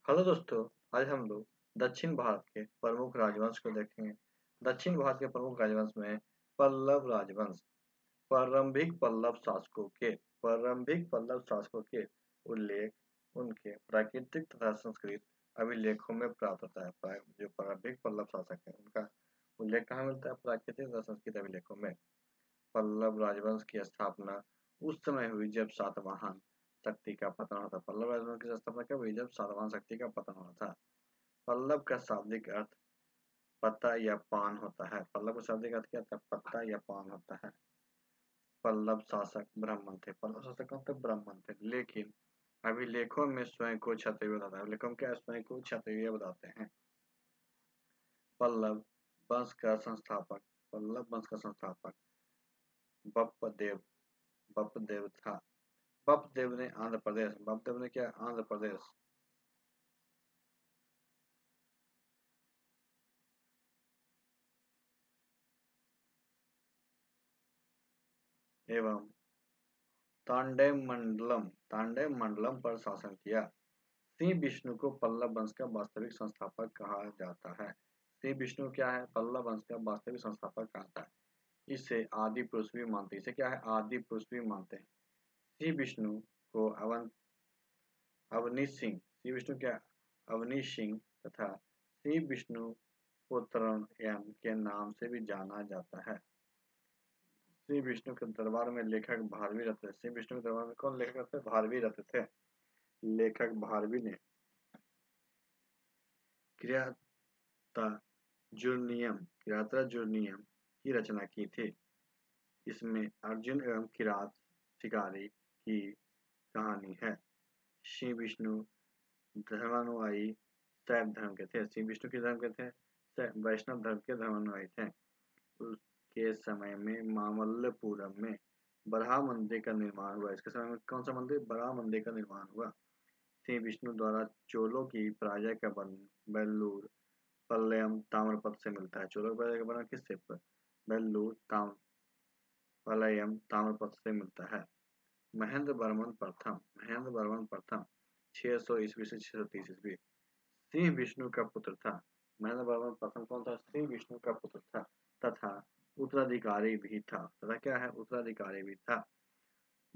Hello दोस्तों। आज हम लोग दक्षिण भारत के प्रमुख राजवंश को देखेंगे। दक्षिण भारत के प्रमुख राजवंश में पल्लव राजवंश। प्रारंभिक पल्लव शासकों के उल्लेख उनके प्राकृतिक तथा संस्कृत अभिलेखों में प्राप्त होता है। जो प्रारंभिक पल्लव शासक है उनका उल्लेख कहाँ मिलता है? प्राकृतिक तथा संस्कृत अभिलेखों में। पल्लव राजवंश की स्थापना उस समय हुई जब सातवाहन शक्ति का पतन हुआ था। पल्लव राजवंश की स्थापना कब हुई? जब सातवाहन शक्ति का पतन हुआ था। पल्लव का शाब्दिक अर्थ पत्ता या पान होता है। पल्लव का शाब्दिक अर्थ क्या होता है? पत्ता या पान होता है। पल्लव शासक ब्राह्मण थे। पल्लव शासक कौन थे? ब्राह्मण थे। लेकिन अभिलेखों में स्वयं को क्षत्रिय बताता है। अभिलेखों में क्या है? स्वयं को क्षत्रिय बताते हैं। पल्लव वंश का संस्थापक पल्लव वंश का संस्थापक बप्पदेव बप्पदेव था। बप्पदेव ने क्या? आंध्र प्रदेश एवं तांडव मंडलम पर शासन किया। श्री विष्णु को पल्लव वंश का वास्तविक संस्थापक कहा जाता है। श्री विष्णु क्या है? पल्लव वंश का वास्तविक संस्थापक कहा जाता है। इसे आदि पुरुष भी मानते हैं। इसे क्या है? आदि पुरुष भी मानते हैं। श्री विष्णु को श्री विष्णु क्या? अवनीश सिंह तथा श्री विष्णु पुत्रयन के नाम से भी जाना जाता है। श्री विष्णु के दरबार में लेखक भारवी रहते थे। श्री विष्णु के दरबार में कौन लेखक रहते? भारवी रहते थे। लेखक भारवी ने किरातार्जुनीयम की रचना की थी। इसमें अर्जुन एवं किरात शिकारी की कहानी है। श्री विष्णु धर्मानुयायी शैव धर्म के थे। श्री विष्णु के धर्म के थे? वैष्णव धर्म के धर्मानुयायी थे। उसके समय में मामल्लपुरम में बराह मंदिर का निर्माण हुआ। इसके समय में कौन सा मंदिर? बराह मंदिर का निर्माण हुआ। श्री विष्णु द्वारा चोलों की पराजय का वर्णन बेल्लूर पल्लयम ताम्रपत्र से मिलता है। चोलों की पराजय का वर्णन किससे? बेल्लूर पल्लयम ताम्रपत्र से मिलता है। महेंद्र वर्मन प्रथम 600 ईस्वी से 630 ईस्वी श्री विष्णु का पुत्र था। महेंद्र वर्मन प्रथम कौन था? श्री विष्णु का पुत्र था तथा उत्तराधिकारी भी था। तथा क्या है? उत्तराधिकारी भी था।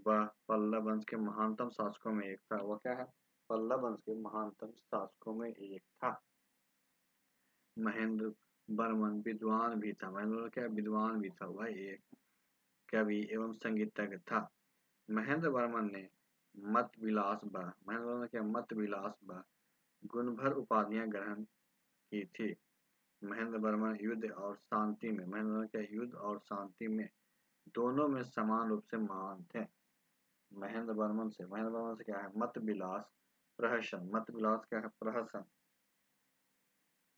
वह पल्लव वंश के महानतम शासकों में एक था। वह क्या है? पल्लव वंश के महानतम शासकों में एक था। महेंद्र वर्मन विद्वान भी था। महेंद्र वर्मन क्या? विद्वान भी था। वह एक कवि एवं संगीतज्ञ था। महेंद्र वर्मन ने मत विलास व गुणभर उपाधियां ग्रहण की थी। महेंद्र वर्मन युद्ध और शांति में दोनों में समान रूप से महान थे। महेंद्र वर्मन से क्या है? मत विलास क्या है? प्रहसन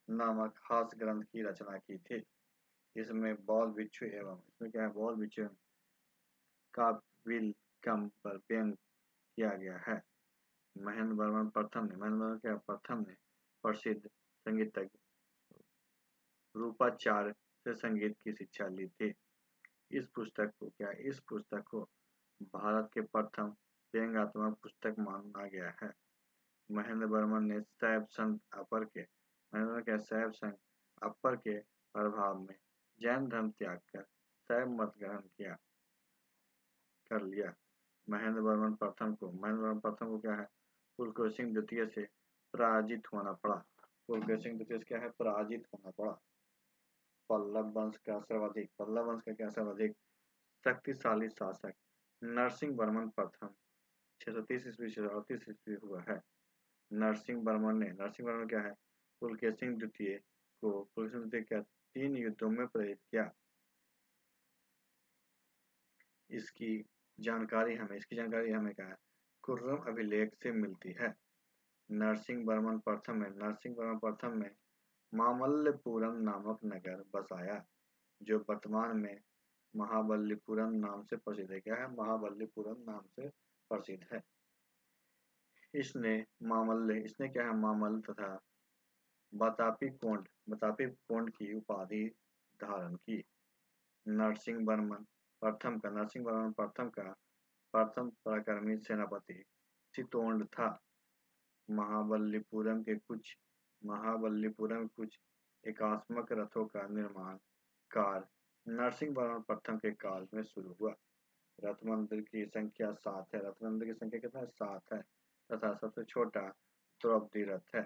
नामक हास्य ग्रंथ की रचना की थी। इसमें इसमें क्या है? बौल बिच्छू काबिलकम पर व्यंग किया गया है। महेंद्र वर्मन प्रथम ने प्रसिद्ध संगीतज्ञ रूपाचार्य से संगीत की शिक्षा ली थी। इस पुस्तक को भारत के प्रथम व्यंग्यात्मक पुस्तक माना गया है। महेंद्र वर्मन ने शैव संघ अपर के प्रभाव में जैन धर्म त्याग कर शैव मत ग्रहण कर लिया। महेंद्र वर्मन प्रथम को क्या है? पुलकेशिन द्वितीय से पराजित होना पड़ा। पल्लव वंश का सर्वाधिक शक्तिशाली शासक नरसिंह वर्मन प्रथम 630 ईस्वी से 38 ईस्वी हुआ है। नरसिंह वर्मन क्या है? पुलकेशिन द्वितीय को 3 युद्धों में पराजित किया। इसकी जानकारी हमें क्या है? खुर्रम अभिलेख से मिलती है। नरसिंह वर्मन प्रथम में मामल्लपुरम नामक नगर बसाया जो वर्तमान में महाबलीपुरम नाम से प्रसिद्ध है। क्या है? महाबलीपुरम नाम से प्रसिद्ध है। इसने क्या है? मामल्ल तथा बतापी कोंड की उपाधि धारण की। नरसिंह वर्मन प्रथम का प्रथम पराक्रमी सेनापति चित्तोड़ था। महाबलीपुरम कुछ एकात्मक रथों का निर्माण कार्य नरसिंहवर्मन प्रथम के काल में शुरू हुआ। रथ मंदिर की संख्या 7 है। रथ मंदिर की संख्या कितना है? 7 है तथा सबसे छोटा द्रौपदी रथ है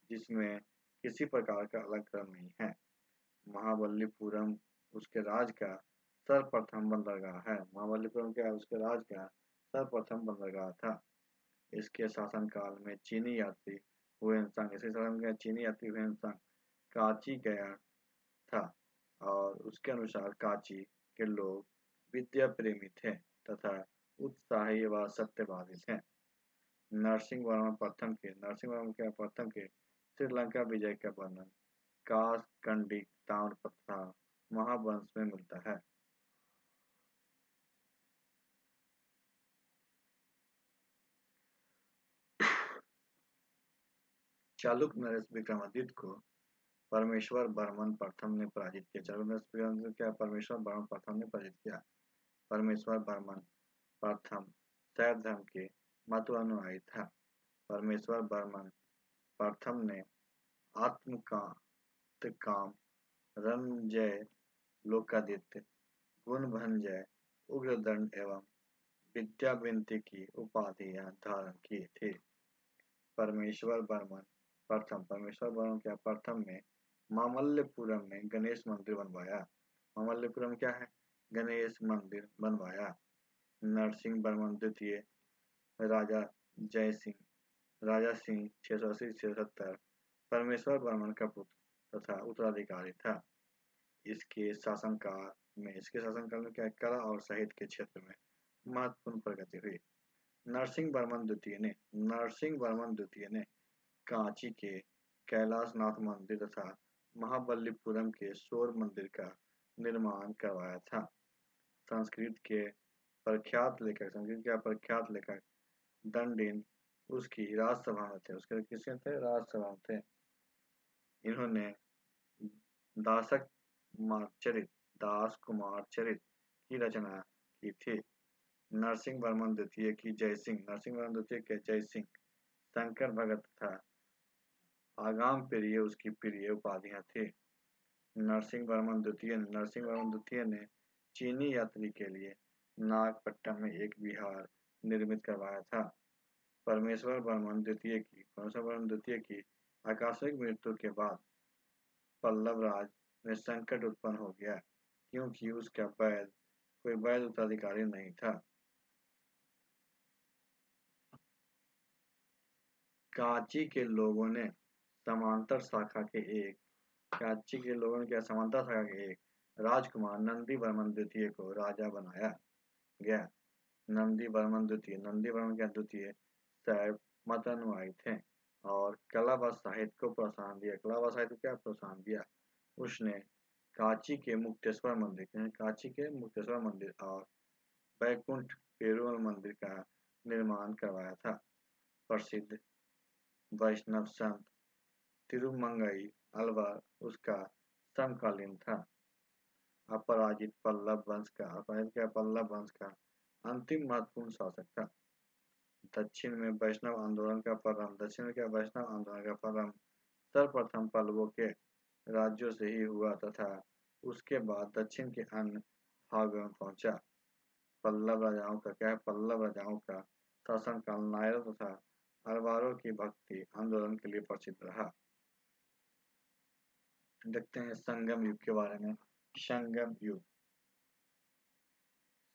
जिसमें किसी प्रकार का अलग क्रम नहीं है। महाबलीपुरम उसके राज का सर्वप्रथम बंदरगाह है। महाबलीपुरम क्या है? उसके राज का सर्वप्रथम बंदरगाह था। इसके शासनकाल में चीनी यात्री हुएनसांग कांची गया था और उसके अनुसार कांची के लोग विद्या प्रेमी थे तथा उत्साही व सत्यवादी थे। नरसिंहवर्मन प्रथम के श्रीलंका विजय का वर्णन कासकंडी ताम्रपत्र महावंश में मिलता है। चालुक्य नरेश विक्रमादित्य को परमेश्वर वर्मन प्रथम ने पराजित किया। परमेश्वर वर्मन प्रथम ने पराजित किया। परमेश्वर वर्मन प्रथम शैव धर्म के मत अनुयायी था। परमेश्वर वर्मन प्रथम ने आत्मकाम रणजय लोकादित्य गुणभंजय उग्रदंड एवं विद्याविंती की उपाधियां धारण की थी। परमेश्वर वर्मन प्रथम में मामल्लपुरम में गणेश मंदिर बनवाया। मामल्लपुरम क्या है? गणेश मंदिर बनवाया। नरसिंह वर्मन द्वितीय राजा सिंह 680-670 परमेश्वर वर्मन का पुत्र तथा उत्तराधिकारी था। इसके शासनकाल में क्या कला और साहित्य के क्षेत्र में महत्वपूर्ण प्रगति हुई। नरसिंह वर्मन द्वितीय ने कांची के कैलाशनाथ मंदिर तथा महाबलीपुरम के शोर मंदिर का निर्माण करवाया था। संस्कृत के प्रख्यात लेखक दंडिन उसकी राजसभा में थे। राजसभा में थे। इन्होंने दास कुमार चरित की रचना की थी। नरसिंह वर्मन द्वितीय के जय सिंह शंकर भगत था। आगाम प्रिय उसकी प्रिय उपाधियां थी। नरसिंह वर्मन द्वितीय ने चीनी यात्री के लिए नागपट्टनम में एक विहार निर्मित करवाया था। परमेश्वर वर्मन द्वितीय की आकस्मिक मृत्यु के बाद पल्लव राज में संकट उत्पन्न हो गया क्योंकि उसका कोई वैध उत्तराधिकारी नहीं था। कांची के लोगों ने समांतर शाखा के एक राजकुमार नंदी वर्मन द्वितीय को राजा बनाया गया। नंदी वर्मन द्वितीय शैव मत अनुयायी थे और कला व साहित्य को प्रोत्साहन दिया। उसने कांची के मुक्तेश्वर मंदिर और वैकुंठ पेरुमल मंदिर का निर्माण करवाया था। प्रसिद्ध वैष्णव संत तिरुमंगई अलवर उसका समकालीन था। अपराजित पल्लव वंश का अंतिम महत्वपूर्ण शासक था। दक्षिण में वैष्णव आंदोलन का प्रारंभ सर्वप्रथम पल्लवों के राज्यों से ही हुआ तथा उसके बाद दक्षिण के अन्य भागों में पहुंचा। पल्लव राजाओं का शासनकाल नायरों तथा अरबारों की भक्ति आंदोलन के लिए प्रसिद्ध रहा। देखते हैं संगम युग के बारे में।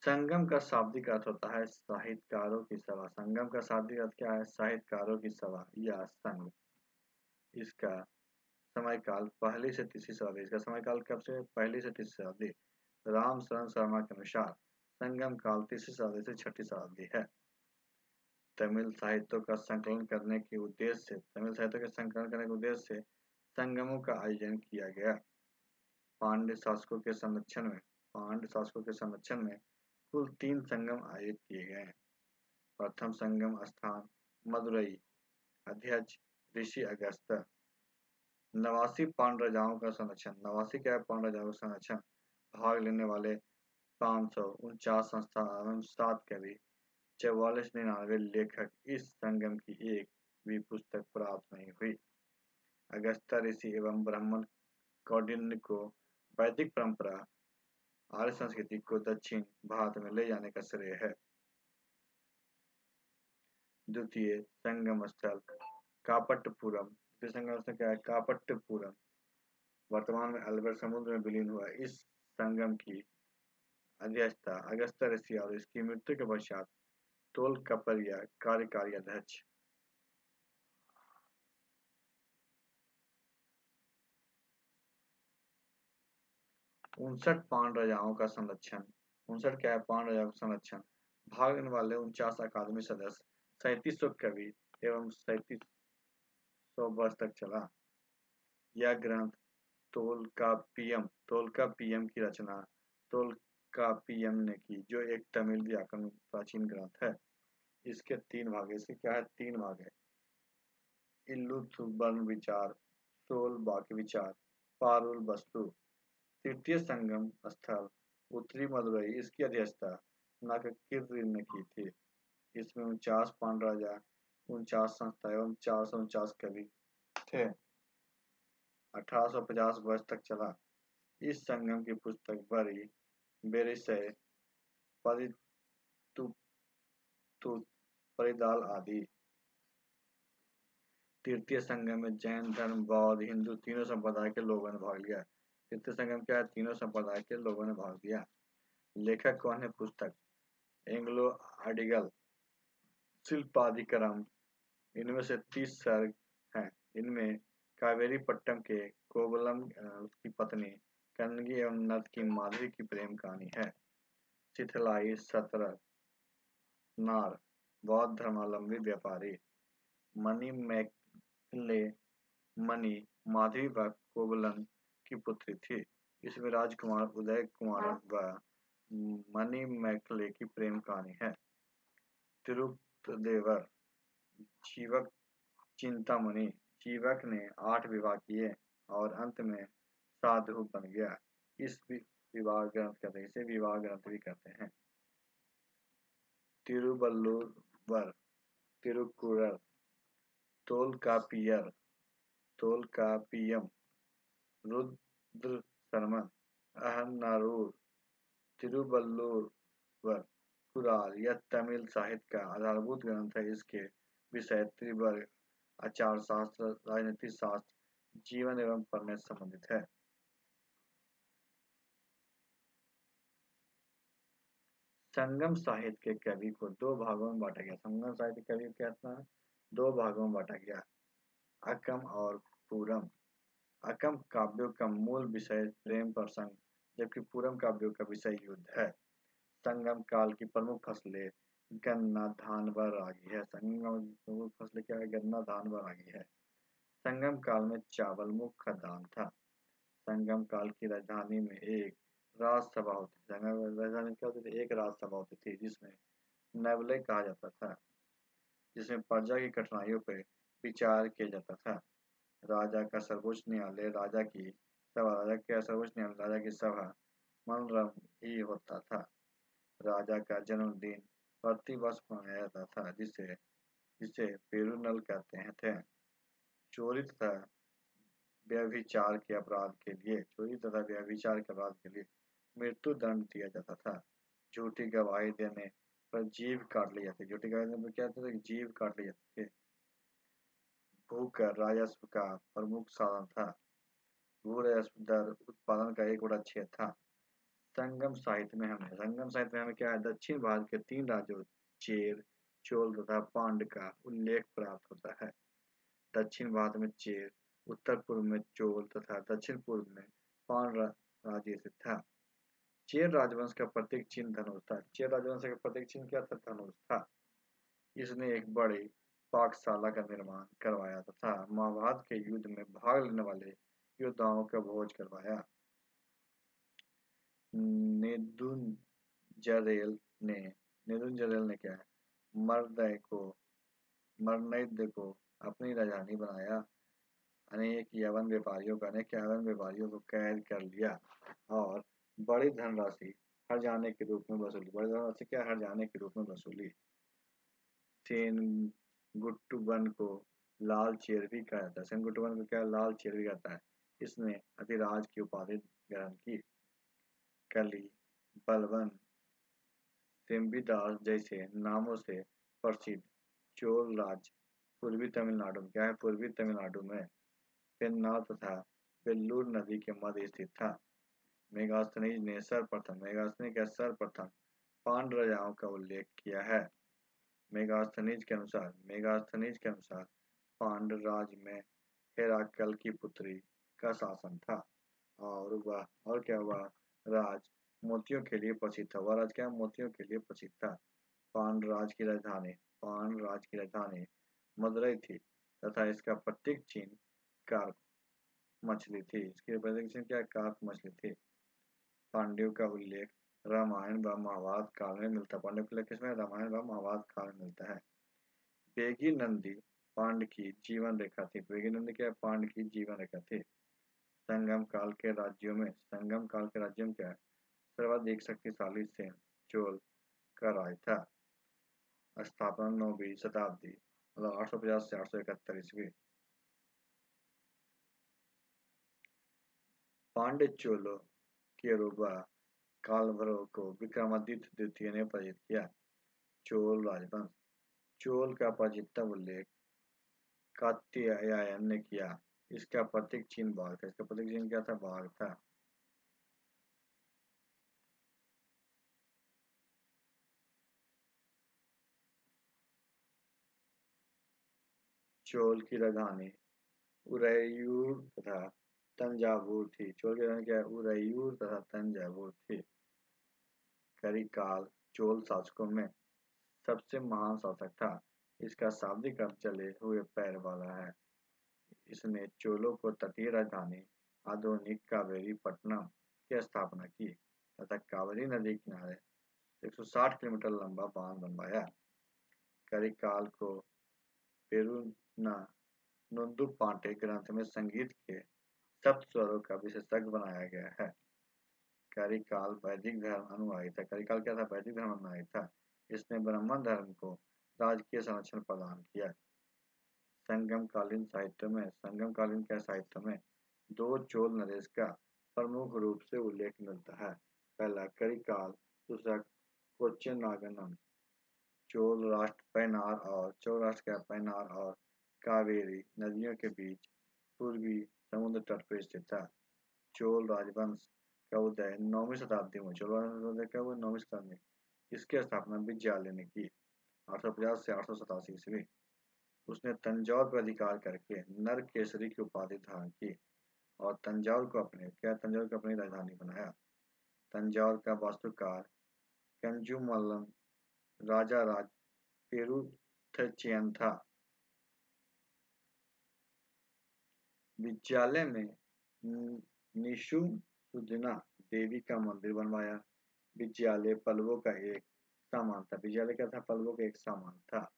संगम का शाब्दिक अर्थ होता है साहित्यकारों की सभा। संगम का शाब्दिक अर्थ क्या है? साहित्यकारों की सभा या संघ। इसका समयकाल पहली से तीसरी शताब्दी। इसका समयकाल कब से? पहली से तीसरी शताब्दी। राम शरण शर्मा के अनुसार संगम काल तीसरी शताब्दी से छठी शताब्दी है। तमिल साहित्यों का संकलन करने के उद्देश्य से संगमों का आयोजन किया गया। पांड्य शासकों के संरक्षण में कुल 3 संगम आयोजित किए गए हैं। प्रथम संगम स्थान मदुरई, अध्यक्ष ऋषि अगस्त्य। 89 पांड्य राजाओं का संरक्षण। भाग लेने वाले 549 संस्था एवं 7 कवि, 44 99 लेखक इस संगम की एक भी पुस्तक प्राप्त नहीं हुई। अगस्त्य ऋषि एवं ब्राह्मण कौंडिन्य को वैदिक परंपरा आर्य संस्कृति को दक्षिण भारत में ले जाने का श्रेय है। द्वितीय संगम स्थल कापट्टपुरम। द्वितीय संगम स्थल क्या है? कापट्टपुरम वर्तमान में अरब समुद्र में विलीन हुआ। इस संगम की अध्यक्षता अगस्त्य ऋषि और इसकी मृत्यु के पश्चात तोलकाप्पियर कार्यकारी अध्यक्ष 59 पांड राजाओं का संरक्षण। 59 क्या है? पांड राजाओं का संरक्षण। भागने वाले 49 अकादमी सदस्य, 3700 कवि एवं 3700 वर्ष तक चला। यह ग्रंथ तोलकाप्पियम की रचना तोलकाप्पियम ने की, जो एक तमिल व्याकरण प्राचीन ग्रंथ है। इसके 3 भाग है। इसके क्या है? 3 भाग है। इल्लुथुबर्न विचार, सोल वाक्य विचार, पारुल वस्तु। तृतीय संगम स्थल उत्तरी मदुरई। इसकी अध्यक्षता नागकिर ने की थी। इसमें 49 पांड राजा, 49 संस्था एवं 449 कवि थे। 1850 वर्ष तक चला। इस संगम की पुस्तक बरी बेरिसय परितुत परिदाल आदि। तृतीय संगम में जैन धर्म, बौद्ध, हिंदू तीनों संप्रदाय के लोगों ने भाग लिया। तृतीय संगम क्या है? तीनों संप्रदाय के लोगों ने भाग लिया। लेखक कौन है? पुस्तक एंग्लो आर्डिगल शिल्पाधिकरम। इनमें से 30 सर्ग हैं। इनमें कावेरीपट्टम के कोवलम की पत्नी कन्नगी एवं नद की माधवी की प्रेम कहानी है। शिथलाई सतरथ नार बौद्ध धर्मावलंबी व्यापारी। मनी मैकले मनी माधवी व कोवलन की पुत्री थी। इसमें राजकुमार उदय कुमार व मनी मैकले की प्रेम कहानी है। तिरुपदेवर जीवक चिंतामणि। जीवक ने 8 विवाह किए और अंत में साधु बन गया। इस विवाह ग्रंथ कहते हैं, इसे विवाह ग्रंथ भी कहते हैं। तिरुवल्लुवर तिरुकुरल तोलकाप्पियम रुद्र शर्मन अहन्नारूर। तिरुवल्लुवर कुराल यह तमिल साहित्य का आधारभूत ग्रंथ है। इसके विषय त्रिवर्ग, आचार शास्त्र, राजनीति शास्त्र, जीवन एवं पढ़ने से संबंधित है। संगम साहित्य के कवि को 2 भागों में बांटा गया। संगम साहित्य कवि को कहता है 2 भागों में बांटा गया, अकम और पूरम। अकम काव्यों का मूल विषय प्रेम प्रसंग, जबकि पूरम काव्यों का विषय युद्ध है। संगम काल की प्रमुख फसलें गन्ना, धान व रागी है। संगम की प्रमुख फसलें क्या है? गन्ना, धान व रागी है। संगम काल में चावल मुख्य खाद्यान्न था। संगम काल की राजधानी में एक राजसभा होती थी। संगम राजधानी क्या होती थी? एक राजसभा होती थी, जिसमें नवले कहा जाता था, जिसमें प्रजा की कठिनाइयों पर विचार किया जाता था। राजा का सर्वोच्च न्यायालय राजा की सभा मनोरम ही होता था। राजा का जन्मदिन प्रतिवर्ष मनाया जाता था, जिसे जिसे पेरुनल कहते थे। चोरी तथा व्यभिचार के अपराध के लिए मृत्यु दंड दिया जाता था। झूठी गवाही देने पर जीभ काट ली जाती। झूठी गवाही देने पर क्या होता था? जीभ काट ली जाती थी। भूकर राजस्व का प्रमुख साधन था। भू राजस्व दर उत्पादन का 1/6 था। संगम साहित्य में हमें क्या है? दक्षिण भारत के 3 राज्यों चेर, चोल तथा पांड्य का उल्लेख प्राप्त होता है। दक्षिण भारत में चेर, उत्तर पूर्व में चोल तथा दक्षिण पूर्व में पांड्य राज्य स्थित था। चेर राजवंश का प्रतीक चिन्ह धनुष था। चेर राजवंश का प्रतीक चिन्ह क्या था? धनुष था। इसने एक बड़ी पाकशाला का निर्माण करवाया तथा महाभारत के युद्ध में भाग लेने वाले योद्धाओं का भोज करवाया। नेदुंजरेल ने क्या है? मरनैद को अपनी राजधानी बनाया। अनेक यवन व्यापारियों को कैद कर लिया और बड़ी धनराशि हर्जाने के रूप में वसूली। सेनगुट्टुबन को लाल चेर भी कहा जाता है। सेनकुटुवन को क्या लाल चेर भी कहता है। इसने अधिराज की उपाधि ग्रहण की। कली, बलवन, सिम्बिदास जैसे नामों से प्रसिद्ध चोल राज्य पूर्वी तमिलनाडु में क्या है, पूर्वी तमिलनाडु में पेन्नार तथा वेल्लूर नदी के मध्य स्थित था। मेगास्थनीज का सर्वप्रथम पांड्य राजाओं का उल्लेख किया है। मेगास्थनीज के अनुसार पांड्य राज में हेराकल की पुत्री का शासन था और क्या हुआ, राज मोतियों के लिए प्रसिद्ध था। वह राज क्या मोतियों के लिए प्रसिद्ध था। पांड्य राज की राजधानी मदुरई थी तथा इसका प्रतीक चिन्ह कार्प मछली थी। इसके प्रतीक चिन्ह क्या कार्प मछली थी। पांड्यों का उल्लेख रामायण व महाभारत काल में मिलता है। पांड्यों का उल्लेख किसमें, रामायण व महाभारत काल में मिलता है। बेगी नंदी पांड्य की जीवन रेखा थी। बेगी नंदी क्या पांड्य की जीवन रेखा थी। संगम काल के राज्यों में क्या है, सर्वाधिक शक्तिशाली सेन चोल का राज था। स्थापना 9वीं शताब्दी मतलब 850 से 871 ईस्वी। पांड्य चोलों के रूबा कालभैरव को विक्रमादित्य द्वितीय ने पराजित किया। चोल राजवंश। चोल का प्रसिद्ध उल्लेख कात्यायन ने किया। इसका प्रतीक चिन्ह बाघ था। इसका प्रतीक चिन्ह क्या था, बाघ था। चोल की राजधानी उरैयूर तथा तंजावुर थी। चोल की राजधानी क्या है, उरैयूर तथा तंजावुर थी। करिकाल चोल शासकों में सबसे महान शासक था। इसका शाब्दिक अर्थ चले हुए पैर वाला है। इसने चोलों को तटीय राजधानी आधुनिक कावेरी पट्टनम की स्थापना की तथा कावेरी नदी किनारे 160 किलोमीटर लंबा बांध बनवाया। करिकाल को पेरुना नुंदु पांटे ग्रंथ में संगीत के सप्त स्वरों का विशेषज्ञ बनाया गया है। करिकाल वैदिक धर्म अनुयायी था। करिकाल क्या था, वैदिक धर्म अनुयायी था। इसने ब्राह्मण धर्म को राजकीय संरक्षण प्रदान किया। संगमकालीन साहित्य में दो चोल नरेश का प्रमुख रूप से उल्लेख मिलता है। पहला करिकाल, दूसरा कोच्चेनागनम। चोल राष्ट्र पैनार और कावेरी नदियों के बीच पूर्वी समुद्र तट पर स्थित था। चोल राजवंश का उदय 9वीं शताब्दी में। इसकी स्थापना विजयालय ने की 850 से 887 ईस्वी। उसने तंजौर पर अधिकार करके नरकेसरी की उपाधि धारण की और तंजौर को अपनी राजधानी बनाया। तंजौर का वास्तुकार कंजुमल्लम राजा राज पेरुथचेन था। विद्यालय में निशुम्भसुधना देवी का मंदिर बनवाया। विद्यालय पल्लवों का एक सामान था। विद्यालय क्या था, पल्लवों का एक सामान था।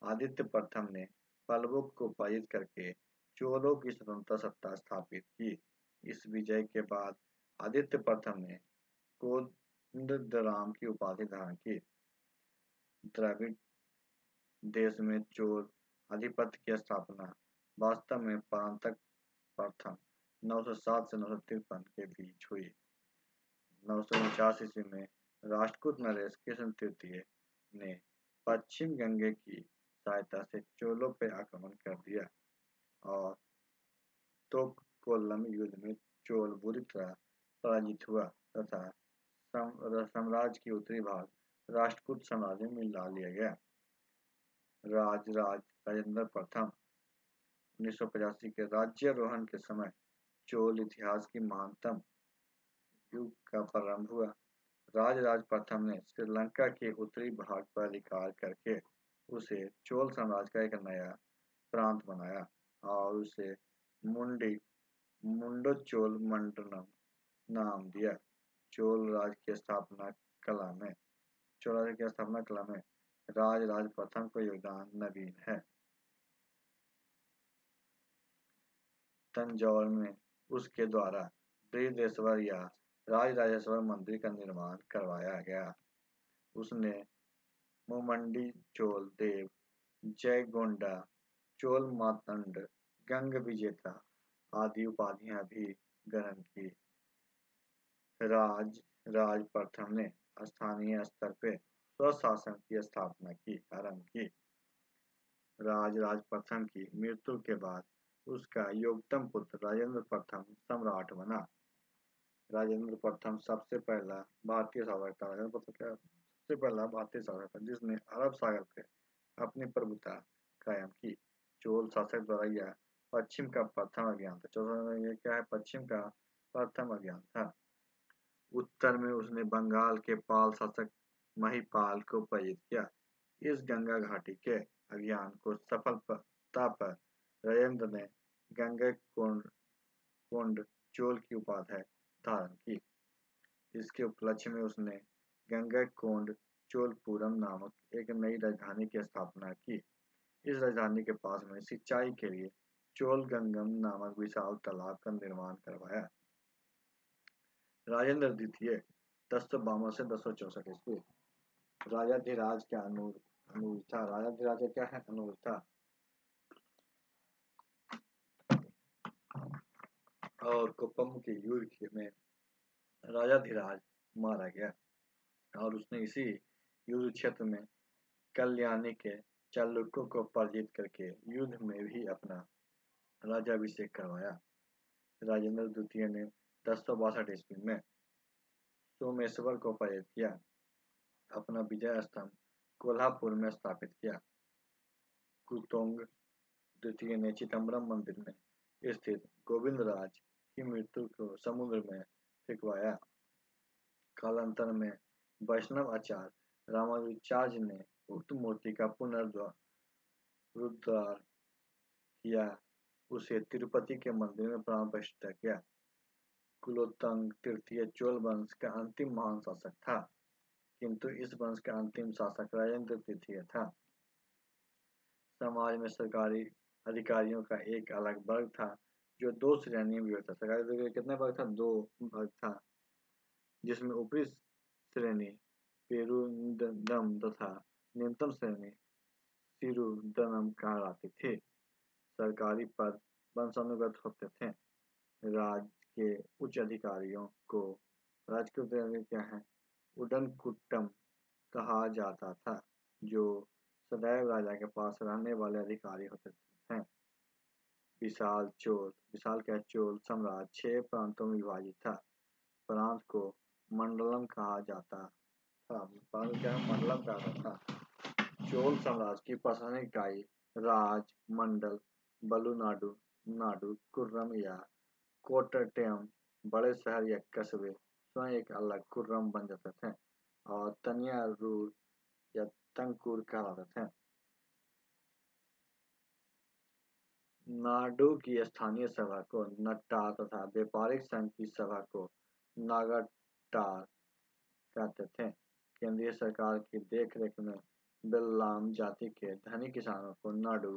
आदित्य प्रथम ने पल्लवों को पराजित करके चोलों की स्वतंत्र सत्ता स्थापित की। इस विजय के बाद आदित्य प्रथम ने कोदंडराम की उपाधि धारण की। द्रविड़ देश में चोल आधिपत्य की स्थापना वास्तव में परांतक प्रथम 907 से 953 के बीच हुई। 949 ईस्वी में राष्ट्रकूट नरेश कृष्ण तृतीय ने पश्चिम गंगे की सहायता से चोलों पर आक्रमण कर दिया और तोककोल्लम युद्ध में चोल बुरी तरह पराजित हुआ तथा साम्राज्य की उत्तरी भाग राष्ट्रकूट साम्राज्य में मिला लिया गया। राजेंद्र प्रथम 1985 के राज्यारोहण के समय चोल इतिहास की महानतम युग का प्रारंभ हुआ। राज प्रथम ने श्रीलंका के उत्तरी भाग पर अधिकार करके उसे चोल साम्राज्य का एक नया प्रांत बनाया और उसे मुंडोचोल मंडलम नाम दिया। चोल राज्य की स्थापना कला में राज प्रथम का योगदान नवीन है। तंजौर में उसके द्वारा बृहदेश्वर या राजराजेश्वर मंदिर का निर्माण करवाया गया। उसने मुमंडी चोल देव जयगोंडा चोल मातंड, गंग विजेता आदि उपाधियां भी ग्रहण की। राज प्रथम ने स्थानीय स्तर पे स्वशासन की स्थापना की आरंभ की। राज प्रथम की मृत्यु के बाद उसका योगतम पुत्र राजेंद्र प्रथम सम्राट बना। राजेंद्र प्रथम सबसे पहला भारतीय शासक था। राजेंद्र प्रथम क्या सबसे पहला भारतीय शासक था जिसने अरब सागर पे अपनी प्रभुता कायम की। चोल शासक द्वारा यह पश्चिम का प्रथम अभियान था। चौथा ये क्या है? पश्चिम का प्रथम अभियान था। उत्तर में उसने बंगाल के पाल शासक महिपाल को पराजित किया। इस गंगा घाटी के अभियान को सफलता पर राजेंद्र ने गंगा कोंड चोल की उपाधि धारण की। इसके उपलक्ष्य में उसने गंगैकोंड चोलपुरम नामक एक नई राजधानी की स्थापना की। इस राजधानी के पास में सिंचाई के लिए चोलगंगम नामक विशाल तालाब का निर्माण करवाया। राजेंद्र द्वितीय 1052 से 1064 ईस्वी राजाधिराज का अनुज था। राजाधिराज क्या है? अनुज था। और कुप्पम के युद्ध में राजाधिराज मारा गया और उसने इसी युद्ध क्षेत्र में कल्याणी के चालुक्यों को पराजित करके युद्ध में भी अपना राज्याभिषेक करवाया। राजेंद्र द्वितीय ने 1062 ईस्वी में सोमेश्वर को पराजित किया। अपना विजय स्तंभ कोल्हापुर में स्थापित किया। कुतुंग द्वितीय ने चिदम्बरम मंदिर में स्थित गोविंदराज की मृत्यु को समुद्र में फेंकवाया। कालांतर में वैष्णव आचार्य रामानुजाचार्य ने उक्त मूर्ति का पुनरुद्धार किया, उसे तिरुपति के मंदिर में प्राण प्रतिष्ठा किया। कुलोत्तंग तृतीय चोल वंश का अंतिम महान शासक था, किंतु इस वंश का अंतिम शासक राजेंद्र तृतीय था। समाज में सरकारी अधिकारियों का एक अलग वर्ग था जो दो श्रेणी में विभक्त था। सरकारी अधिकारी कितने वर्ग था? दो वर्ग था, जिसमें ऊपरी श्रेणी पेरुदंडम तथा निम्नतम श्रेणी सिरुदंडम कहलाती थी। सरकारी पद वंशानुगत होते थे। राज्य के उच्च अधिकारियों को राजकीय क्या है? उडनकुट्टम कहा जाता था, जो सदैव राजा के पास रहने वाले अधिकारी होते थे। विशाल क्या? चोल साम्राज्य 6 प्रांतों में विभाजित था। प्रांत को मंडलम कहा जाता था। मंडलम कहा जाता था। चोल साम्राज्य की प्रशासनिक इकाई राज, मंडल, बलुनाडु, नाडु, कुर्रम या कोट्टयम, बड़े शहर या कस्बे स्वयं एक अलग कुर्रम बन जाते थे और तनियारूर या तंकुर कहलाते थे। नाडु की स्थानीय सभा को नट्टार तथा व्यापारिक संघ की सभा को नागाटार कहते थे। केंद्रीय सरकार की देखरेख में बेल्लाम जाति के धनी किसानों को नाडु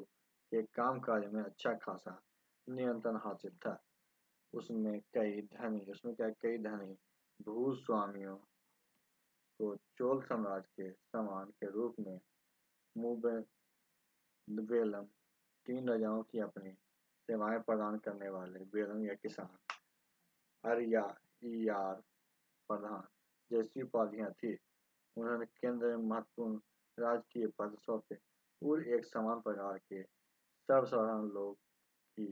के कामकाज में अच्छा खासा नियंत्रण हासिल था। उसमें कई धनी भूस्वामियों को चोल साम्राज्य के समान के रूप में वेलम 3 राजाओं की अपनी सेवाएं प्रदान करने वाले वेलम या किसान, अरियार प्रधान जैसी उपाधियां थी। उन्होंने केंद्र में महत्वपूर्ण राजकीय पद सौंपे और एक समान प्रकार के सर्वसाधारण लोग की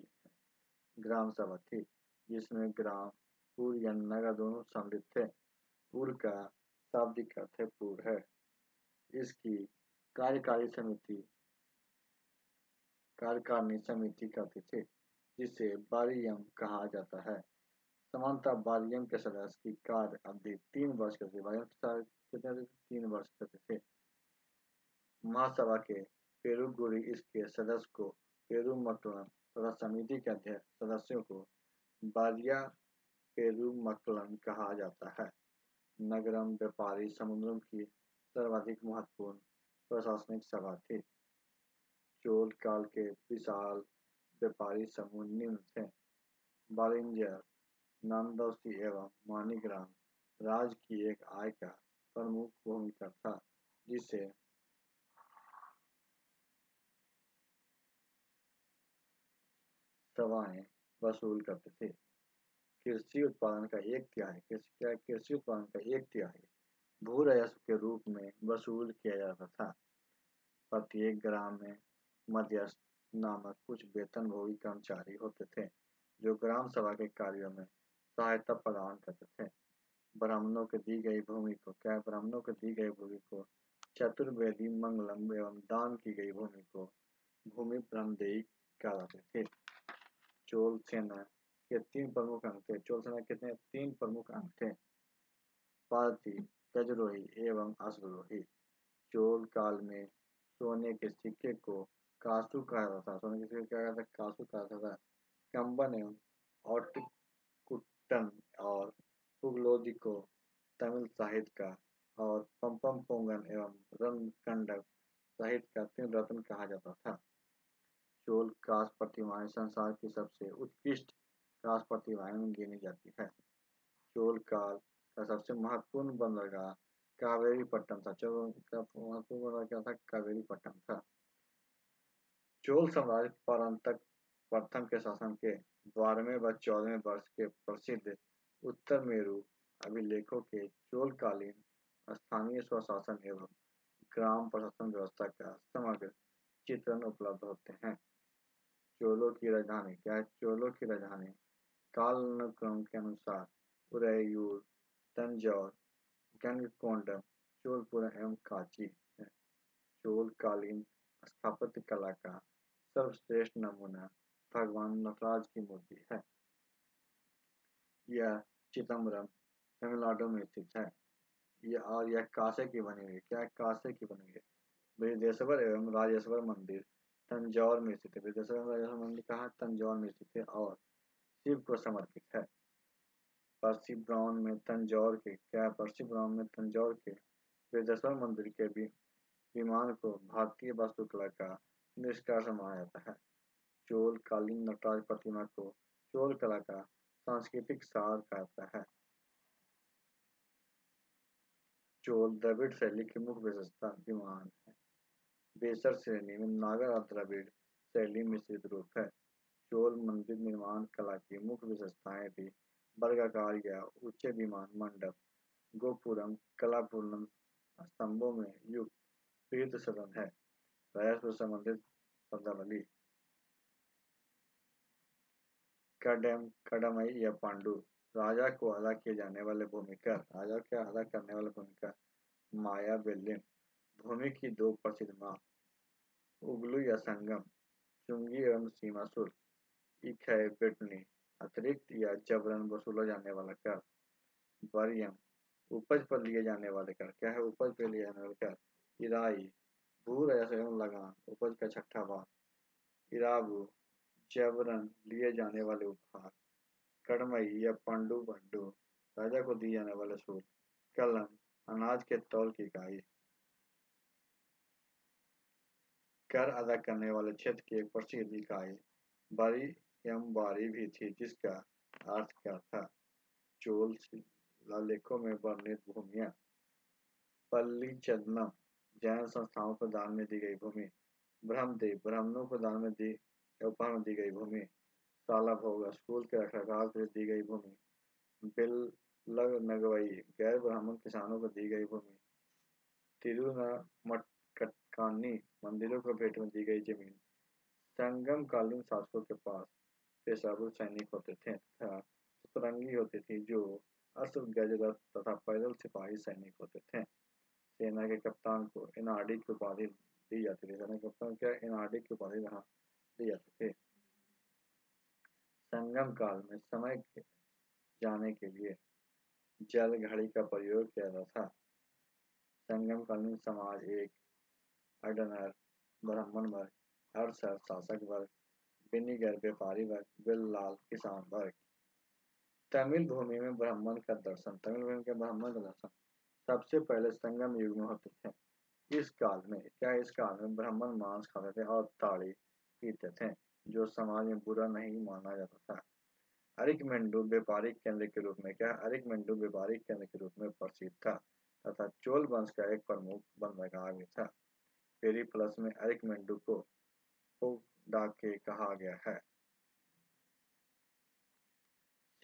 ग्राम सभा थी, जिसमें ग्राम, पुर या नगर दोनों सम्मिलित थे। पुर का शाब्दिक अर्थ है पुर है। इसकी कार्यकारिणी समिति करती थी, जिसे बारियम कहा जाता है। सामान्यतः बारियम के सदस्य की कार्य अवधि 3 वर्ष करती थी। 3 वर्ष करते थे। महासभा के पेरुगुड़ी इसके सदस्य को पेरुमक्कलम तथा समिति के अध्यक्ष सदस्यों को बारिया पेरुमक्कलम कहा जाता है। नगरम व्यापारी समुद्रम की सर्वाधिक महत्वपूर्ण प्रशासनिक सभा थी। चोल काल के विशाल व्यापारी समूह निम्न थे: बालिंजर, नांदौसी एवं मानीग्राम। राज्य की एक आय का प्रमुख भूमिका था, जिसे सेवाएं वसूल करते थे। कृषि उत्पादन का कृषि उत्पादन का 1/3 भू राजस्व के रूप में वसूल किया जाता था। प्रत्येक ग्राम में मध्यस्थ नामक कुछ वेतनभोगी कर्मचारी होते थे, जो ग्राम सभा के कार्यों में सहायता प्रदान करते थे। ब्राह्मणों को दी गई भूमि को चतुर्वेदी मंगलम एवं दान की गई भूमि को भूमि ब्रह्मदेयी कहलाते थे। चोल सेना के 3 प्रमुख अंग थे। चोल सेना के 3 प्रमुख अंग थे: पारती, गजरोही एवं अश्वरोही। चोल काल में सोने के सिक्के को कासू कहा जाता था। सोने के सिक्के क्या कहता था? कासू कहा जाता था। कंबन एवं औटिकुट्टन और पुगलोदी को तमिल साहित्य का और पंपम पोंगन एवं रणकंडक साहित्य का 3 रत्न कहा जाता था। चोल कांस्य प्रतिमाएं संसार की सबसे उत्कृष्ट कांस्य प्रतिमाएं गिनी जाती है। चोल काल का सबसे महत्वपूर्ण बंदरगाह कावेरीपट्टनम था। चोल का महत्वपूर्ण बंदरगाह क्या था? कावेरीपट्टनम था। चोल साम्राज्य परांतक प्रथम के शासन के 12वें व 14वें वर्ष के प्रसिद्ध उत्तर मेरु अभिलेखों के चोलकालीन स्थानीय स्वशासन एवं ग्राम प्रशासन व्यवस्था का समग्र चित्रण उपलब्ध होते हैं। चोलों की राजधानी क्या है? चोलों की राजधानी कालानुक्रम के अनुसार उदययूर, तंजौर, गंगकोंडम, चोलपुरम एवं कांची है। चोलकालीन स्थापत्य कला का सर्वश्रेष्ठ नमूना भगवान नटराज की मूर्ति है। यह चिदम्बरम तमिलनाडु में स्थित है। यह कांसे की बनी हुई है। क्या है? कांसे की बनी हुई है। बृहदेश्वर एवं राजेश्वर मंदिर तंजौर में स्थित है। बृहदेश्वर एवं राजेश्वर मंदिर कहाँ? तंजौर में स्थित है और शिव को समर्पित है। पर्सी ब्राउन में तंजौर के बृहदेश्वर मंदिर के विमान को भारतीय वास्तुकला का निष्कर्ष माना जाता है। चोल कालीन नटराज प्रतिमा को चोल कला का सांस्कृतिक सार कहता है। चोल द्रविड़ शैली की मुख्य विशेषता विमान है। बेसर श्रेणी में नागर और द्रविड़ शैली मिश्रित रूप है। चोल मंदिर निर्माण कला की मुख्य विशेषताएं भी वर्गाकार या ऊंचे विमान मंडप, गोपुरम, कलापूर्णम स्तंभों में युक्त तीर्थ सदन है। राजस्व संबंधित शब्दावली: कड़मई या पांडु, राजा को अदा किए जाने वाले भूमिकर। राजा को अदा करने वाले भूमिकर। माया बेल्लिन, भूमि की 2 प्रसिद्ध माप। उगलू या संगम, चुंगी एवं सीमा शुल्क। इखय बेटनी, अतिरिक्त या जबरन वसूला जाने वाला कर। बरियम, उपज पर लिए जाने वाले कर। क्या है? उपज पर लिए जाने वाले कर। इराई, भू राजस्व एवं लगान, उपज का 6ठा भाग। इराबू, जबरन लिए जाने वाले उपहार। कड़मई या पांडु बंडू, राजा को दी जाने वाले शुल्क। कलम, अनाज के तौल की इकाई। कर अदा करने वाले क्षेत्र की एक प्रसिद्ध इकाई बारी एवं बारी भी थी, जिसका अर्थ क्या था? चोल शिलालेखों में वर्णित भूमियां। पल्लीचदनम, जैन संस्थाओं को दान में दी गई भूमि। ब्रह्मदेव, ब्राह्मणों को दान में उपहार में दी गई भूमि। साला भोग, स्कूल के रखरखाव के लिए दी गई भूमि। बिलनगवई, गैर ब्राह्मण किसानों को दी गई भूमि। तिरुनमटक्कानी, मंदिरों को भेंट में दी गई जमीन। संगम कालीन शासकों के पास पेशेवर सैनिक होते थे तथा सतरंगी होती थी, जो अश्व, गजरथ तथा पैदल सिपाही सैनिक होते थे। सेना के कप्तान को एनआरडी की उपाधि दी जाती थी। सेना के कप्तान क्या? एनआरडी की उपाधि यहाँ दी जाती थी। संगम काल में समय जाने के लिए जल घड़ी का प्रयोग किया जाता था। संगम कालीन समाज एक अडनर, ब्राह्मण वर्ग, अरसर शासक वर्ग, बिनिगर व्यापारी वर्ग, बिल्लाल किसान वर्ग। तमिल भूमि में ब्राह्मण का दर्शन। तमिल भूमि के ब्राह्मण का दर्शन सबसे पहले संगम युग में होते थे। इस काल में ब्राह्मण मांस खाते थे और ताड़ी पीते थे, जो समाज में बुरा नहीं माना जाता था। अरिकमेंडु व्यापारिक केंद्र के रूप में प्रसिद्ध था तथा चोल वंश का एक प्रमुख बंदरगाह भी था। पेरिप्लस में अरिकमेंडु को डाके कहा गया है।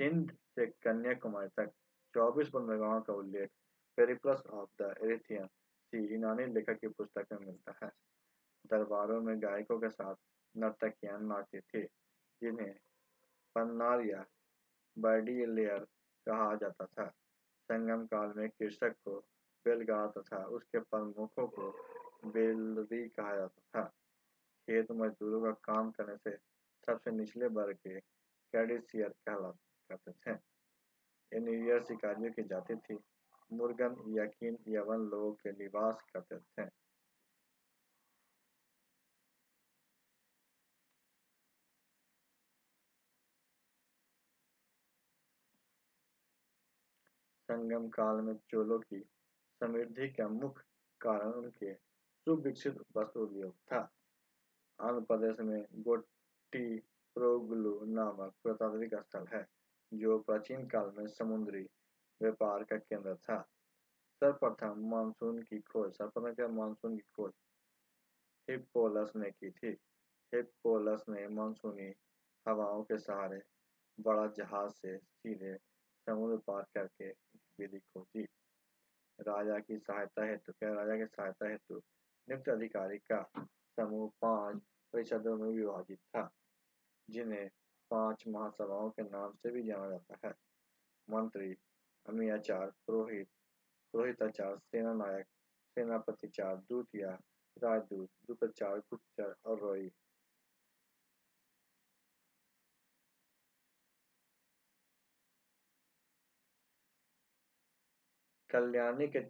सिंध से कन्याकुमारी तक 24 बंदरगाहों का उल्लेख पेरिप्लस ऑफ द एरिथियन सी यूनानी लेखक की पुस्तक में मिलता है। दरबारों में गायकों के साथ नर्तकियां नाचती थी, जिन्हें पन्नार या बर्डियलेयर कहा जाता था। संगम काल में कृषक को बैलगाड़ा तथा उसके प्रमुखों को बेलरी कहा जाता था। खेत मजदूरों का काम करने से सबसे निचले वर्ग के कैडिसियर कहला करते थे। ये न्यूयर शिकारियों की जाति थी। मुर्गन यकीन यवन लोगों के निवास करते थे। संगम काल में चोलों की समृद्धि का मुख्य कारण उनके सुविकसित वस्त्र उद्योग था। आंध्र प्रदेश में गोट्टिप्रोगलु नामक पुरातात्विक स्थल है, जो प्राचीन काल में समुद्री व्यापार का केंद्र था। सर्वप्रथम मानसून की खोज हिप्पोलस ने की थी। हिप्पोलस ने मानसूनी हवाओं के सहारे बड़ा जहाज से सीधे समुद्र पार करके विधि खोजी। राजा की सहायता हेतु नियुक्त अधिकारी का समूह 5 परिषदों में विभाजित था, जिन्हें 5 महासभाओं के नाम से भी जाना जाता है। मंत्री, अमीयाचार, पुरोहित, पुरोहिताचार, सेना नायक, सेनापतिचार, दूत या राजदूत, दूताचार, गुप्तचर और रोई। कल्याणी के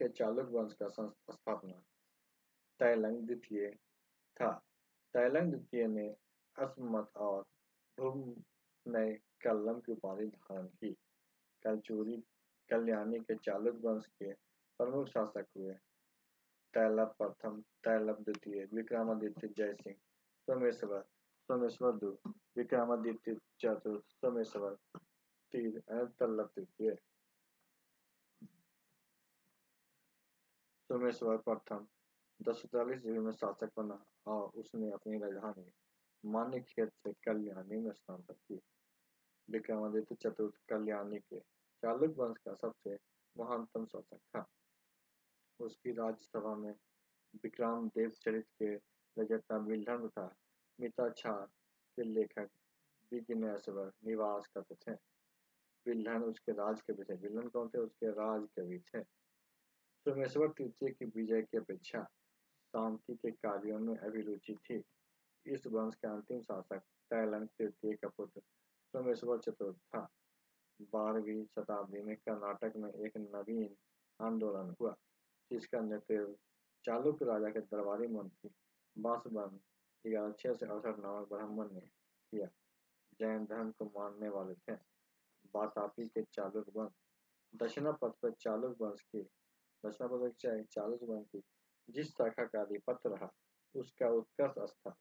चालुक वंश का स्थापना तैलंग द्वितीय था। तैलंग द्वितीय ने अस्मत और भूमनय कल्लम की उपाधि धारण की। कलचूरी कल्याणी के चालुक वंश के प्रमुख शासक हुए। तैलप प्रथम, तैलप द्वितीय, विक्रमादित्य, जयसिंह, सोमेश्वर, सोमेश्वर दू, विक्रमादित्य चतुर्थ, सोमेश्वर तीन, तैलप तृतीय। सोमेश्वर प्रथम 1040 ईस्वी में शासक बना और उसने अपनी राजधानी मान्यखेत से कल्याणी में स्थानांतरित की। विक्रमादित्य चतुर्थ कल्याणी के चालुक वंश का सबसे महानतम शासक था। उसकी राज्यसभा में विक्रम देव चरित के रचयिता बिल्हण तथा मिताक्षर के लेखक विघ्नेश्वर निवास करते थे। बिल्हण उसके राज कवि थे। बिल्हण कौन थे? उसके राज कवि थे। सोमेश्वर तृतीय की विजय की अपेक्षा शांति के कार्यों में अभिरुचि थी। इस वंश का अंतिम शासक तैलंग तृतीय का पुत्र सोमेश्वर चतुर्थ था। 12वीं शताब्दी में कर्नाटक में एक नवीन आंदोलन हुआ, जिसका नेतृत्व चालुक्य राजा के दरबारी मंत्री बासवन 1106 से 68 नामक ब्राह्मण ने किया। जैन धर्म को मानने वाले थे। वातापी के चालुक वंश दक्षिणापथ पर चालुक वंश की जिस शाखा का अधिपत्य रहा, उसका उत्कर्ष स्थल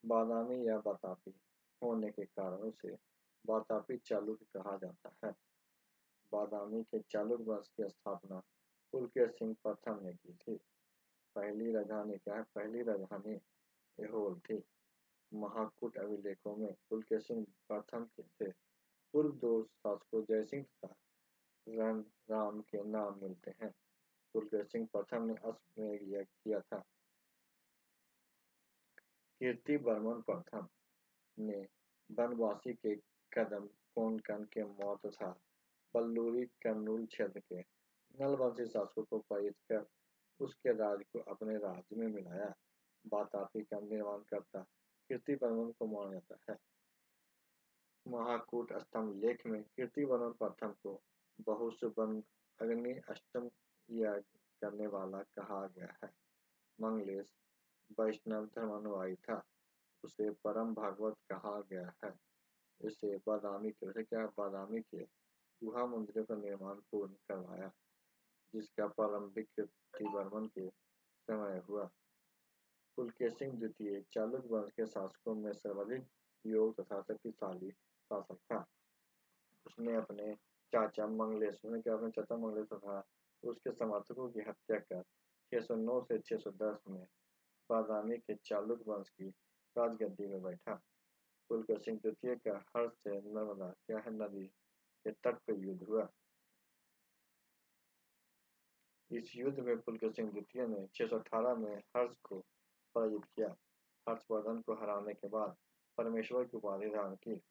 बादामी या वातापी होने के कारण उसे वातापी चालुक्य कहा जाता है। बादामी के चालुक वंश की स्थापना पुलकेशिन सिंह प्रथम ने की थी। पहली राजधानी ऐहोल थी। महाकूट अभिलेखों में पुलकेशिन प्रथम से पूर्व 2 शासकों जयसिंह तथा रणराम के नाम मिलते हैं। पुलकेशिन प्रथम ने अश्वमेध यज्ञ किया था। कीर्तिवर्मन प्रथम ने बनवासी के कदम कोंकण के मौत तथा बल्लूरी कर्नूल क्षेत्र के नलवंशी शासकों को पराजित कर उसके राज को अपने राज्य में मिलाया। वातापी का निर्माण करता कीर्तिवर्मन को माना जाता है। महाकूट स्तंभ लेख में कीर्तिवर्मन प्रथम को बहुसुबन अग्नि अष्टम यज्ञ करने वाला कहा गया है। मंगलेश वैष्णव धर्मानुयायी था। उसे परम भागवत कहा गया है। इसे बादामी के गुहा मंदिरों का निर्माण पूर्ण करवाया, जिसका प्रारंभिक कीर्तिवर्मन के समय हुआ। पुलकेशिन द्वितीय चालुक वंश के शासकों में सर्वाधिक योग तथा शक्तिशाली शासक था। उसने अपने चाचा मंगलेश्वर तथा उसके समर्थकों की हत्या कर 609 से 610 में बादामी के चालुक वंश की राजगद्दी में बैठा। पुलकेशिन द्वितीय का हर्ष से नर्मदा क्या है नदी के तट पर युद्ध हुआ। इस युद्ध में पुलकेशिन द्वितीय ने 618 में हर्ष को पराजित किया। हर्षवर्धन को हराने के बाद परमेश्वर की उपाधि धारण की।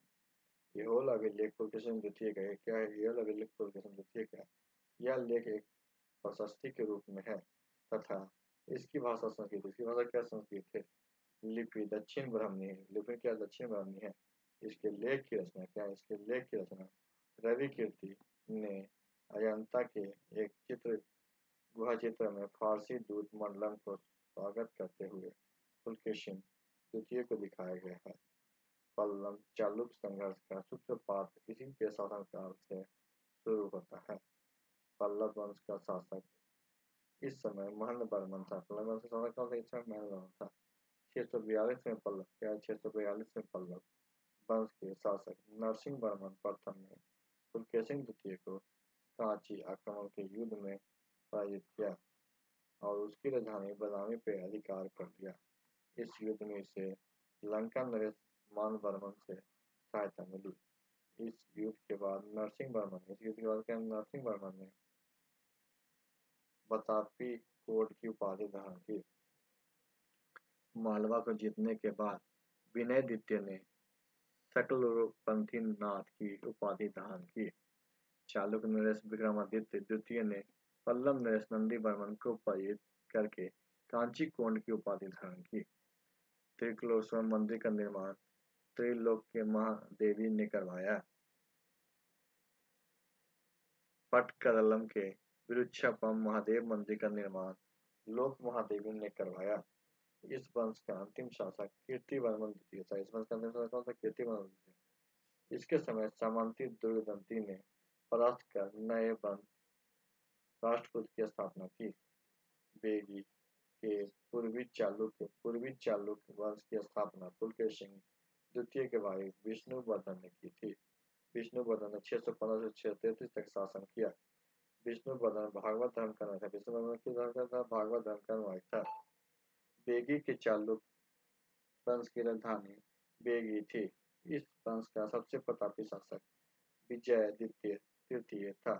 यह अभिलेख पुलकेशिन द्वितीय का क्या है? यह अभिलेख पुलकेशिन द्वितीय का यह लेख एक प्रशस्ति के रूप में है तथा इसकी भाषा संस्कृत। इसकी भाषा क्या संस्कृत है? लिपि दक्षिण ब्राह्मणी है। लिपि क्या दक्षिण ब्राह्मणी है। इसके लेख की रचना क्या है? इसके लेख की रचना रवि कीर्ति ने अजंता के एक गुहा चित्र में फारसी दूत मंडलम को स्वागत करते हुए पुलकेशिन द्वितीय को दिखाया गया है। पल्लव चालुक्य संघर्ष का सूत्रपात इसी के शासनकाल से शुरू होता है। पल्लव वंश का शासक इस समय महेंद्रवर्मन था। पल्लव वंश का शासक कौन था? इस समय महेंद्रवर्मन था। 642 में पल्लव क्या? 642 में पल्लव वंश के शासक नरसिंहवर्मन प्रथम ने पुलकेशिन द्वितीय को कांची आक्रमण के युद्ध में पराजित किया और उसकी राजधानी बदामी पर अधिकार कर लिया। इस युद्ध में इसे लंका नरेश मानवर्मन से सहायता मिली। इस युद्ध के बाद नरसिंहवर्मन ने बतापी कोट की उपाधि धारण की। मालवा को जीतने के बाद विनयदित्य ने शकलपंथी नाथ की उपाधि धारण की। चालुक्य नरेश विक्रमादित्य द्वितीय ने पल्लव नरेश नंदीवर्मन को पराजित करके कांची कोंड की उपाधि धारण की। त्रिकलोश्वर मंदिर का निर्माण त्रिलोक के महादेवी ने करवाया। पटकदलम के विरुक्षापम महादेव मंदिर का निर्माण लोक महादेवी ने करवाया। इस वंश का अंतिम शासक कीर्तिवर्मन द्वितीय था। इस वंश का अंतिम शासक कौन था? कीर्तिवर्मन द्वितीय। इसके समय सामंती दुर्गदंती ने परास्त कर नए वंश राष्ट्रकूट की स्थापना की। बेगी के पूर्वी चालुक्य वंश की स्थापना पुलकेशिन द्वितीय के भाई विष्णुवर्धन ने की थी। विष्णुवर्धन ने 615 से 633 तक शासन किया। विष्णुवर्धन भागवत धर्म का था। विष्णुवर्धन किस धर्म का था? भागवत धर्म का अनुयायी था। बेगी के चालुक्य वंश की राजधानी बेगी थी। इस वंश का सबसे प्रतापी शासक विजयादित्य तृतीय था।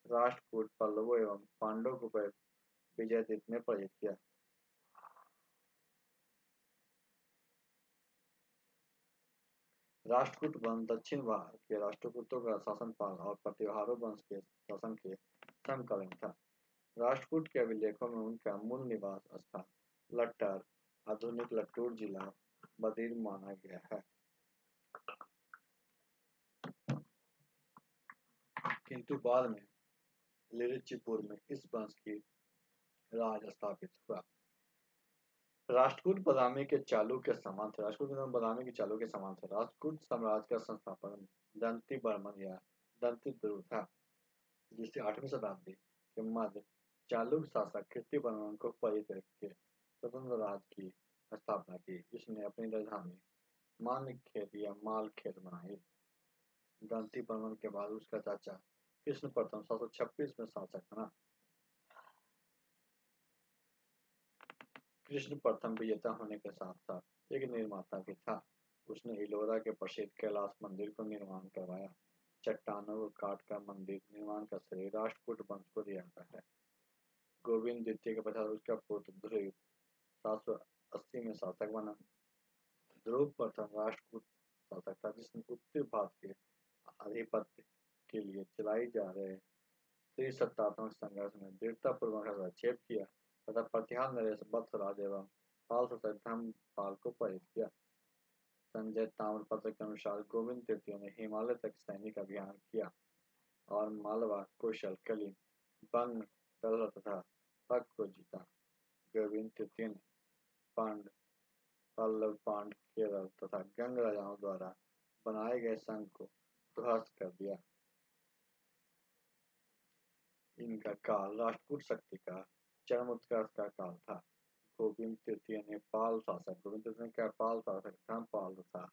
राष्ट्रकूट पल्लवों एवं पांडवों को विजयादित्य ने पराजित किया। राष्ट्रकूट वंश दक्षिण भारत के राष्ट्रकूटों का शासनपाल और प्रतिहारों वंश के शासन के समकालीन था। राष्ट्रकूट के अभिलेखों में उनका मूल निवास स्थान लट्टर आधुनिक लट्टूर जिला बदीर माना गया है। किंतु बाद में लिरिचिपुर में इस वंश की राज स्थापित हुआ। राष्ट्रकूट बदामी के चालू के समान थे। राष्ट्रकूट बदामी के चालू के समान थे। राष्ट्रकूट साम्राज्य का संस्थापक दंती बर्मन या दंती ध्रुव था, जिससे 8वीं शताब्दी के मध्य चालुक्य शासक कीर्तिवर्मन को पराजित करके स्वतंत्र राज्य की स्थापना की। इसने अपनी राजधानी मानखेत या मालखेत बनाई। दंती बर्मन के बाद उसका चाचा कृष्ण प्रथम 726 में शासक बना। कृष्ण प्रथम विजेता होने के साथ साथ एक निर्माता भी था। उसने इलोरा के प्रसिद्ध कैलाश मंदिर को निर्माण करवाया। चट्टानों को काट कर मंदिर निर्माण का श्रेय राष्ट्रकूट वंश को दिया जाता है। गोविंद द्वितीय के पश्चात उसका पुत्र ध्रुव 780 में शासक बना। ध्रुव प्रथम राष्ट्रकूट शासक था, जिसने उत्तरी भारत के आधिपत्य के लिए चलाई जा रहे त्रिसत्तात्मक संघर्ष में दृढ़तापूर्वक हस्तक्षेप किया तथा प्रतिहार नरेश वत्सराज एवं पाल शासक धर्मपाल को पराजित किया। संजय ताम्रपत्र के अनुसार गोविंद तृतीय ने हिमालय तक सैनिक अभियान किया और मालवा, कौशल, कलिंग, बंग, दलहर तथा तक को जीता। गोविंद तृतीय ने पल्लव, पांड, केरल तथा गंग राजाओं द्वारा बनाए गए संघ को ध्वस्त कर दिया। इनका काल राष्ट्रकूट शक्ति का चरम उत्कर्ष का काल था। गोविंद तृतीय ने पाल शासक धर्मपाल तथा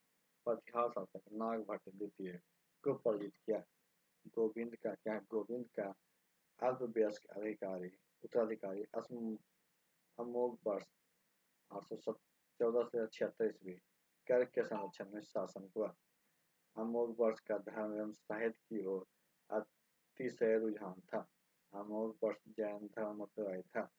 प्रतिहार शासक नागभट्ट द्वितीय को पराजित किया। गोविंद का अल्पवयस्क उत्तराधिकारी अमोघ वर्ष 814 से 76 ईस्वी कर के संरक्षण में शासन हुआ। अमोघ वर्ष का धर्म एवं साहित्य की ओर अतिशय रुझान था। अमोघ वर्ष जैन धर्म उत्तरायी था।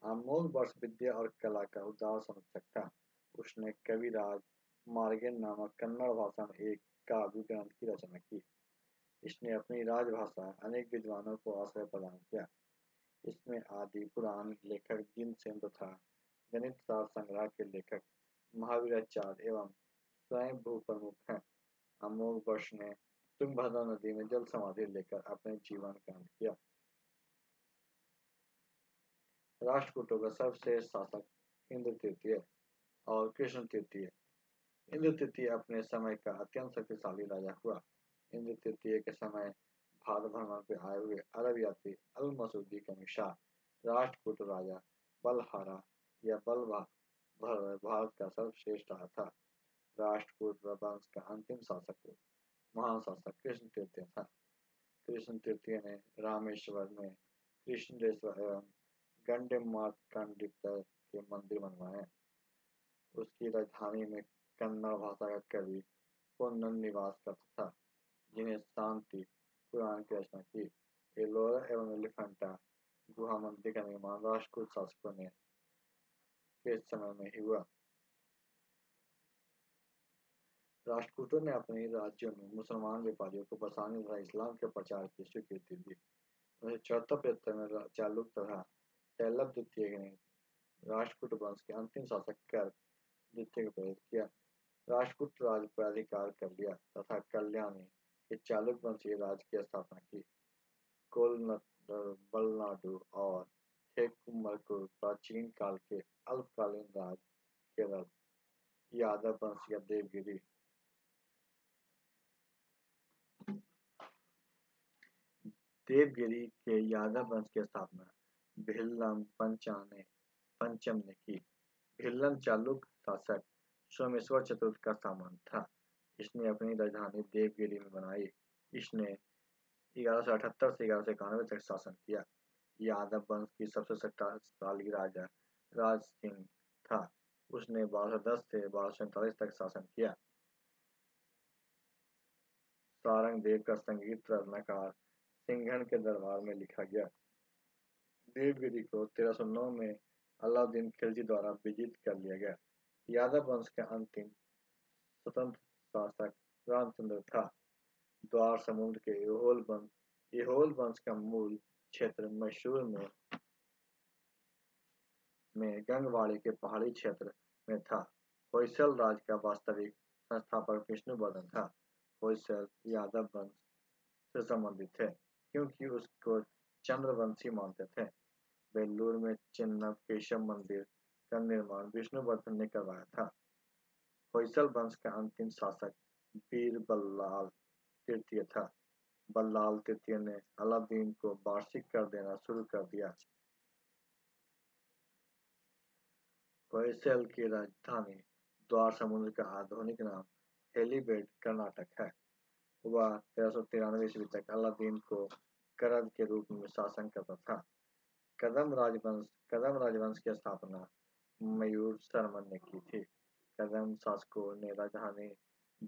अमोघ वर्ष विद्या और कला का उदार संरक्षक था। उसने कविराज मार्गेन नामक कन्नड़ भाषा में एक काव्य ग्रंथ की रचना की। इसने अपनी राजभाषा अनेक विद्वानों को आश्रय प्रदान किया। इसमें आदि पुराण लेखक जिनसेन तथा गणित सार संग्रह के लेखक महावीराचार्य एवं स्वयं भू प्रमुख हैं। अमोघ वर्ष ने तुंगभद्रा नदी में जल समाधि लेकर अपने जीवन का अंत किया। राष्ट्रकूटों का सर्वश्रेष्ठ शासक इंद्र तृतीय और कृष्ण तृतीय। इंद्र तृतीय अपने समय का अत्यंत शक्तिशाली राजा हुआ। इंद्र तृतीय के समय भारत भ्रमण पे आए हुए अरब यात्री अल मसूदी के अनुसार राष्ट्रकूट राजा बलहारा या भारत का सर्वश्रेष्ठ राजा था। राष्ट्रकूट वंश का अंतिम शासक महान शासक कृष्ण तृतीय था। कृष्ण तृतीय ने रामेश्वर में कृष्णेश्वर एवं गंडे मार्कंडित्य के मंदिर बनवाए। उसकी राजधानी में कन्नड़ भाषा का कवि पोन्नन निवास करता था, जिन्हें शांति पुराण की रचना की। एलोरा एवं एलिफेंटा गुहा मंदिर का निर्माण राष्ट्रकूट शासकों ने के समय में ही हुआ। राष्ट्रकूटों ने अपने राज्यों में मुसलमान व्यापारियों को बसाने तथा इस्लाम के प्रचार की स्वीकृति दी। 1475 में चालुक तथा तैलव द्वितीय ने राष्ट्रकूट वंश के अंतिम शासक कर द्वितीय को प्रेरित किया। राष्ट्रकूट राज पर अधिकार कर लिया तथा कल्याणी के चालुक वंशीय राज की स्थापना की। बलनाडु और थेक्कुमरकुर प्राचीन काल के अल्पकालीन राज केरल यादव वंश या देवगिरी देवगिरी के यादव वंश की स्थापना भिल्लम पंचम ने की। भिल्लम चालुक शासक सोमेश्वर चतुर्थ का सामंत था। इसने अपनी राजधानी देवगिरी में बनाई। इसने 1178 से 1191 तक शासन किया। यादव वंश की सबसे शक्तिशाली राजा राज सिंह था। उसने 1210 से 1247 तक शासन किया। सारंगदेव का संगीत रत्नाकर सिंघन के दरबार में लिखा गया। देवगिरी को 1309 में अलाउद्दीन खिलजी द्वारा विजित कर लिया गया। यादव वंश का अंतिम स्वतंत्र शासक रामचंद्र था। द्वार समुद्र के एहोल वंश का मूल क्षेत्र मैसूर में गंगवाड़ी के पहाड़ी क्षेत्र में था। होयसल राज का वास्तविक संस्थापक विष्णुवर्धन था। होयसल यादव वंश से संबंधित थे क्योंकि उसको चंद्रवंशी मानते थे। बेल्लूर में चिन्नव केशव मंदिर का निर्माण विष्णुवर्धन ने करवाया था। होयसल वंश का अंतिम शासक वीर बल्लाल तृतीय था। बल्लाल तृतीय ने अलाउद्दीन को वार्षिक कर देना शुरू कर दिया। होयसल की राजधानी द्वार समुद्र का आधुनिक नाम हेलीबेड कर्नाटक है। वह 1393 ईस्वी तक अलाउद्दीन को करद के रूप में शासन करता था। कदम राजवंश की स्थापना मयूर शर्मन ने की थी। कदम शासकों ने राजधानी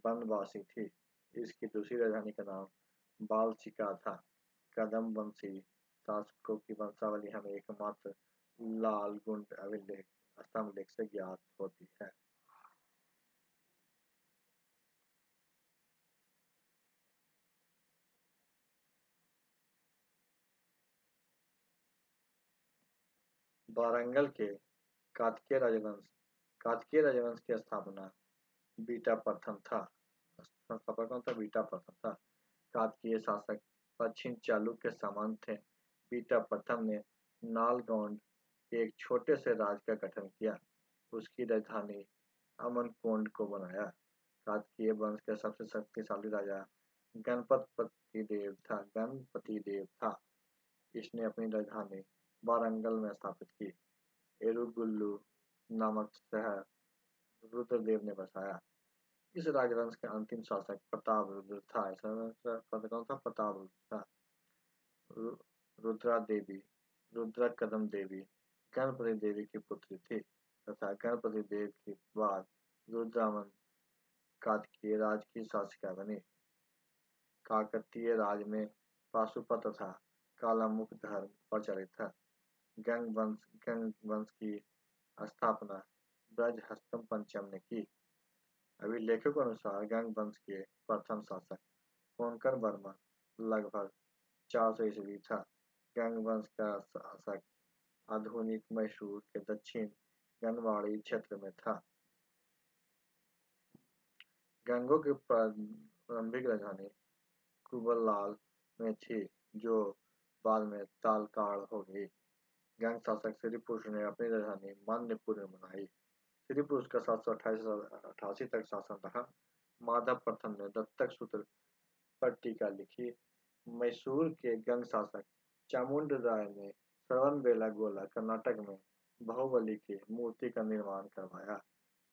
बनवासी थी। इसकी दूसरी राजधानी का नाम बालचिका था। कदम वंशी शासकों की वंशावली हमें एकमात्र लाल गुंड स्तंभ लेख से ज्ञात होती है। वारंगल के कातकीय राजवंश की स्थापना बीटा प्रथम था। संस्थापक कौन था? बीटा प्रथम था। कातकीय शासक पश्चिम चालुक्य के सामंत थे। बीटा प्रथम ने नालगोंड के एक छोटे से राज्य का गठन किया। उसकी राजधानी अमनकोंड को बनाया। कातकीय वंश के सबसे शक्तिशाली राजा गणपति देव था। इसने अपनी राजधानी वारंगल में स्थापित की। एरुगुल्लू नामक शहर रुद्रदेव ने बसाया। इस राजवंश के अंतिम शासक प्रतापरुद्र था। प्रतापरुद्र था। रुद्रा देवी रुद्रा कदम देवी गणपति देवी की पुत्री थी तथा गणपति देव के बाद रुद्रामन काकतीय राज की शासिका बनी। काकतीय राज में पाशुपत तथा कालामुख धर्म प्रचलित था। गंग वंश की स्थापना ब्रजहस्तम पंचम ने की। अभिलेखों के अनुसार गंग वंश के प्रथम शासक कोनकर वर्मा लगभग 400 ईस्वी था। गंग वंश का शासक आधुनिक मैसूर के दक्षिण गंगवाड़ी क्षेत्र में था। गंगों की प्रारंभिक राजधानी कुबललाल में थी, जो बाद में तालकाड़ हो गई। गंग शासक श्री पुरुष ने अपनी राजधानी मान्यपुर में बनाई। श्री पुरुष का 788 तक शासन रहा। माधव प्रथम ने दत्तक सूत्र पर टीका लिखी। मैसूर के गंग शासक चामुंड राय ने श्रवणबेलागोला कर्नाटक में बाहुबली की मूर्ति का निर्माण करवाया।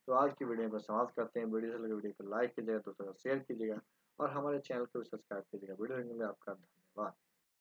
तो आज की वीडियो को समाप्त करते हैं। वीडियो से लगे वीडियो को लाइक कीजिएगा, दोस्तों को शेयर कीजिएगा और हमारे चैनल को सब्सक्राइब कीजिएगा। वीडियो देखने के लिए आपका धन्यवाद।